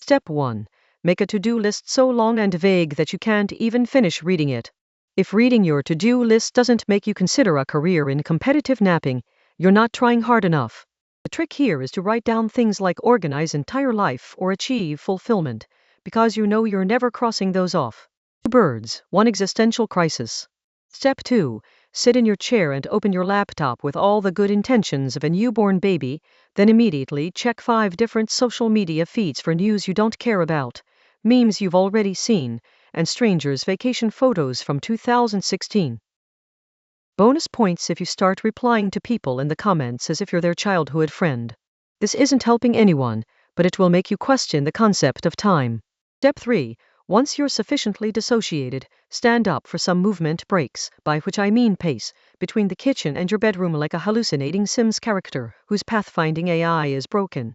Step 1. Make a to-do list so long and vague that you can't even finish reading it. If reading your to-do list doesn't make you consider a career in competitive napping, you're not trying hard enough. The trick here is to write down things like organize entire life or achieve fulfillment, because you know you're never crossing those off. Two birds, one existential crisis. Step 2. Sit in your chair and open your laptop with all the good intentions of a newborn baby, then immediately check 5 different social media feeds for news you don't care about, memes you've already seen, and strangers' vacation photos from 2016. Bonus points if you start replying to people in the comments as if you're their childhood friend. This isn't helping anyone, but it will make you question the concept of time. Step 3. Once you're sufficiently dissociated, stand up for some movement breaks, by which I mean pace, between the kitchen and your bedroom like a hallucinating Sims character whose pathfinding AI is broken.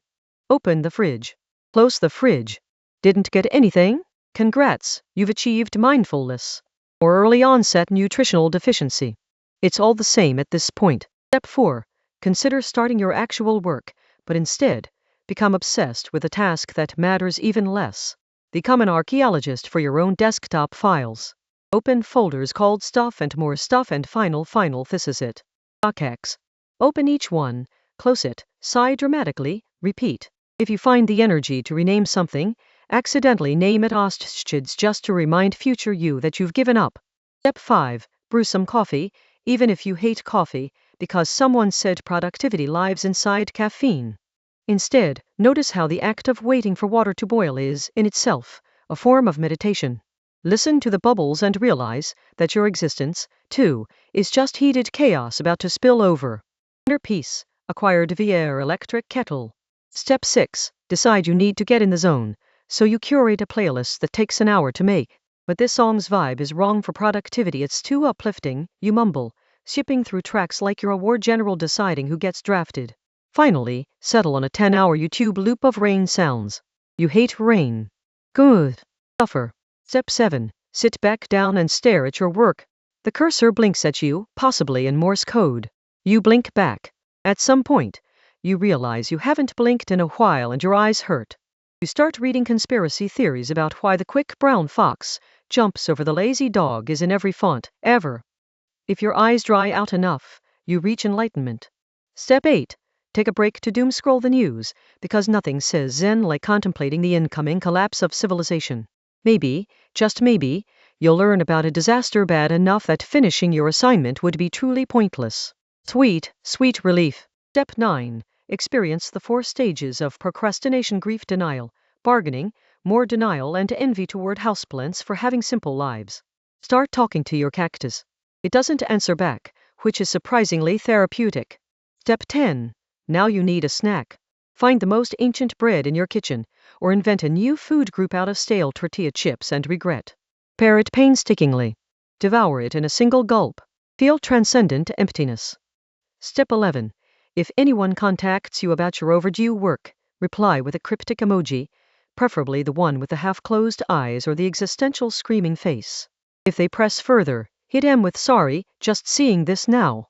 Open the fridge. Close the fridge. Didn't get anything? Congrats, you've achieved mindfulness. Or early onset nutritional deficiency. It's all the same at this point. Step 4. Consider starting your actual work, but instead, become obsessed with a task that matters even less. Become an archaeologist for your own desktop files. Open folders called Stuff and More Stuff and Final This is it. DocX. Open each one, close it, sigh dramatically, repeat. If you find the energy to rename something, accidentally name it Ostschitz just to remind future you that you've given up. Step 5. Brew some coffee, even if you hate coffee, because someone said productivity lives inside caffeine. Instead, notice how the act of waiting for water to boil is, in itself, a form of meditation. Listen to the bubbles and realize that your existence, too, is just heated chaos about to spill over. Inner peace, acquired via your electric kettle. Step 6. Decide you need to get in the zone, so you curate a playlist that takes an hour to make. But this song's vibe is wrong for productivity, it's too uplifting, you mumble, skipping through tracks like you're a war general deciding who gets drafted. Finally, settle on a 10-hour YouTube loop of rain sounds. You hate rain. Good. Suffer. Step 7. Sit back down and stare at your work. The cursor blinks at you, possibly in Morse code. You blink back. At some point, you realize you haven't blinked in a while and your eyes hurt. You start reading conspiracy theories about why the quick brown fox jumps over the lazy dog is in every font, ever. If your eyes dry out enough, you reach enlightenment. Step 8. Take a break to doom scroll the news, because nothing says zen like contemplating the incoming collapse of civilization. Maybe, just maybe, you'll learn about a disaster bad enough that finishing your assignment would be truly pointless. Sweet, sweet relief. Step 9. Experience the 4 stages of procrastination: grief, denial, bargaining, more denial, and envy toward houseplants for having simple lives. Start talking to your cactus. It doesn't answer back, which is surprisingly therapeutic. Step 10. Now you need a snack. Find the most ancient bread in your kitchen, or invent a new food group out of stale tortilla chips and regret. Prepare it painstakingly. Devour it in a single gulp. Feel transcendent emptiness. Step 11. If anyone contacts you about your overdue work, reply with a cryptic emoji, preferably the one with the half-closed eyes or the existential screaming face. If they press further, hit em with sorry, just seeing this now.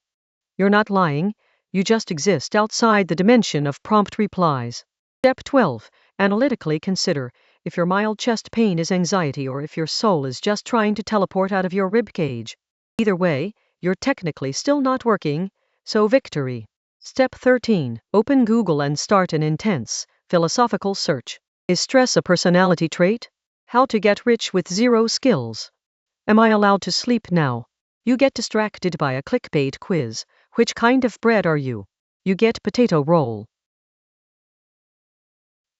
You're not lying, you just exist outside the dimension of prompt replies. Step 12. Analytically consider if your mild chest pain is anxiety or if your soul is just trying to teleport out of your ribcage. Either way, you're technically still not working, so victory. Step 13. Open Google and start an intense, philosophical search. Is stress a personality trait? How to get rich with 0 skills? Am I allowed to sleep now? You get distracted by a clickbait quiz. Which kind of bread are you? You get potato roll.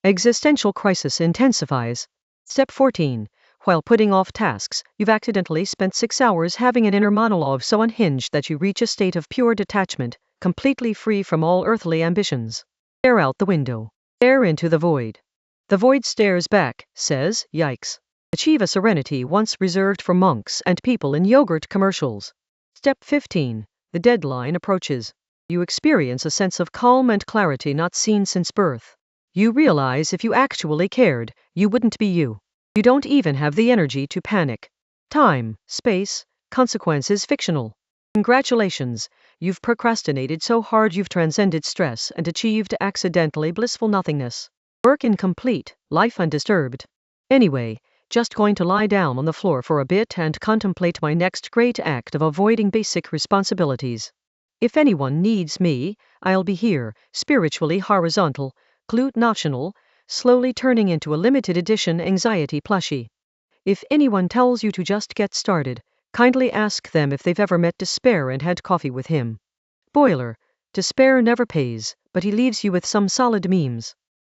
Existential crisis intensifies. Step 14. While putting off tasks, you've accidentally spent 6 hours having an inner monologue so unhinged that you reach a state of pure detachment, completely free from all earthly ambitions. Stare out the window. Stare into the void. The void stares back, says, yikes. Achieve a serenity once reserved for monks and people in yogurt commercials. Step 15. The deadline approaches. You experience a sense of calm and clarity not seen since birth. You realize if you actually cared, you wouldn't be you. You don't even have the energy to panic. Time, space, consequences fictional. Congratulations, you've procrastinated so hard you've transcended stress and achieved accidentally blissful nothingness. Work incomplete, life undisturbed. Anyway, just going to lie down on the floor for a bit and contemplate my next great act of avoiding basic responsibilities. If anyone needs me, I'll be here, spiritually horizontal, glute-notional, slowly turning into a limited edition anxiety plushie. If anyone tells you to just get started, kindly ask them if they've ever met despair and had coffee with him. Boiler, despair never pays, but he leaves you with some solid memes.